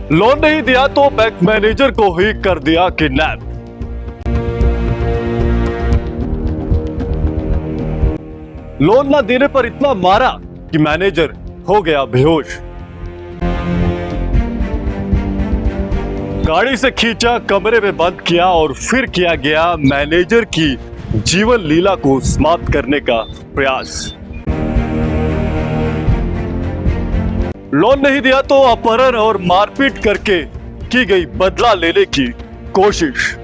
Loan नहीं दिया तो बैंक मैनेजर को ही कर दिया किडनैप। लोन न देने पर इतना मारा कि मैनेजर हो गया बेहोश। गाड़ी से खींचा, कमरे में बंद किया और फिर किया गया मैनेजर की जीवन लीला को समाप्त करने का प्रयास। लोन नहीं दिया तो अपहरण और मारपीट करके की गई बदला लेने की कोशिश।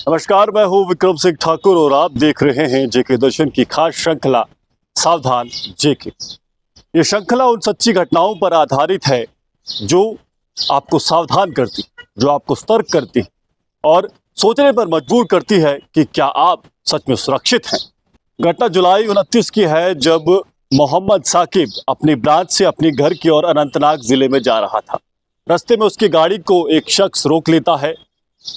नमस्कार, मैं हूं विक्रम सिंह ठाकुर और आप देख रहे हैं जेके दर्शन की खास श्रृंखला सावधान जेके। ये श्रृंखला उन सच्ची घटनाओं पर आधारित है जो आपको सावधान करती, जो आपको सतर्क करती और सोचने पर मजबूर करती है कि क्या आप सच में सुरक्षित हैं। घटना जुलाई 29 की है, जब मोहम्मद साकिब अपनी ब्रांच से अपने घर की ओर अनंतनाग जिले में जा रहा था। रास्ते में उसकी गाड़ी को एक शख्स रोक लेता है।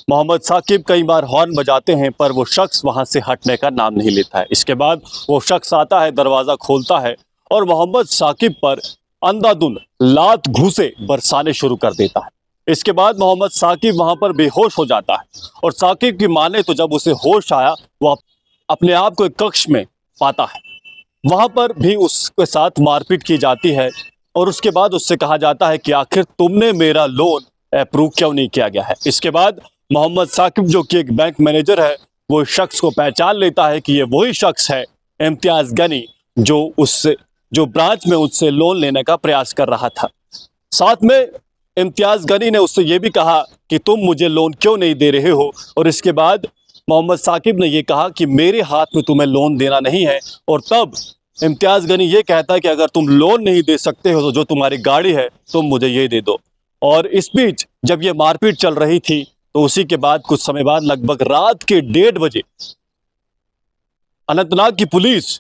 मोहम्मद साकिब कई बार हॉर्न बजाते हैं पर वो शख्स वहां से हटने का नाम नहीं लेता है। इसके बाद वो शख्स आता है, दरवाज़ा खोलता है और मोहम्मद साकिब पर अंधाधुंध लात घूंसे बरसाने शुरू कर देता है। इसके बाद मोहम्मद साकिब वहां पर बेहोश हो जाता है और साकिब की माने तो जब उसे होश आया वो अपने आप को एक कक्ष में पाता है। वहां पर भी उसके साथ मारपीट की जाती है और उसके बाद उससे कहा जाता है कि आखिर तुमने मेरा लोन अप्रूव क्यों नहीं किया गया है। इसके बाद मोहम्मद साकिब जो कि एक बैंक मैनेजर है, वो शख्स को पहचान लेता है कि ये वही शख्स है इम्तियाज गनी जो ब्रांच में उससे लोन लेने का प्रयास कर रहा था। साथ में इम्तियाज गनी ने उससे ये भी कहा कि तुम मुझे लोन क्यों नहीं दे रहे हो, और इसके बाद मोहम्मद साकिब ने ये कहा कि मेरे हाथ में तुम्हें लोन देना नहीं है। और तब इम्तियाज गनी ये कहता है कि अगर तुम लोन नहीं दे सकते हो तो जो तुम्हारी गाड़ी है तुम मुझे ये दे दो। और इस बीच जब ये मारपीट चल रही थी तो उसी के बाद कुछ समय बाद लगभग रात के 1:30 बजे अनंतनाग की पुलिस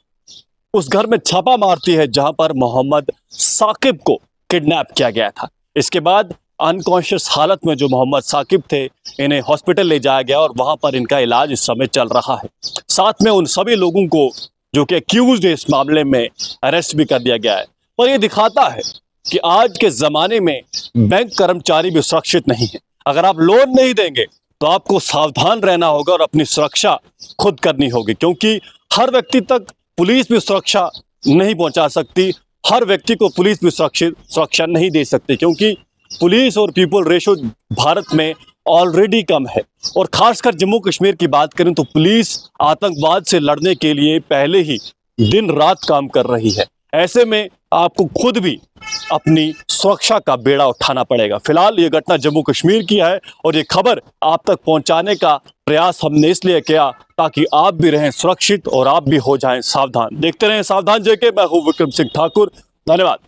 उस घर में छापा मारती है जहां पर मोहम्मद साकिब को किडनैप किया गया था। इसके बाद अनकॉन्शियस हालत में जो मोहम्मद साकिब थे, इन्हें हॉस्पिटल ले जाया गया और वहां पर इनका इलाज इस समय चल रहा है। साथ में उन सभी लोगों को जो कि एक्यूज्ड है इस मामले में अरेस्ट भी कर दिया गया है। पर यह दिखाता है कि आज के ज़माने में बैंक कर्मचारी भी सुरक्षित नहीं है। अगर आप लोन नहीं देंगे तो आपको सावधान रहना होगा और अपनी सुरक्षा खुद करनी होगी, क्योंकि हर व्यक्ति तक पुलिस भी सुरक्षा नहीं पहुंचा सकती, हर व्यक्ति को पुलिस भी सुरक्षा नहीं दे सकती, क्योंकि पुलिस और पीपल रेशो भारत में ऑलरेडी कम है। और खासकर जम्मू कश्मीर की बात करें तो पुलिस आतंकवाद से लड़ने के लिए पहले ही दिन रात काम कर रही है। ऐसे में आपको खुद भी अपनी सुरक्षा का बेड़ा उठाना पड़ेगा। फिलहाल ये घटना जम्मू कश्मीर की है और ये खबर आप तक पहुंचाने का प्रयास हमने इसलिए किया ताकि आप भी रहें सुरक्षित और आप भी हो जाएं सावधान। देखते रहें सावधान जेके। मैं हूं विक्रम सिंह ठाकुर। धन्यवाद।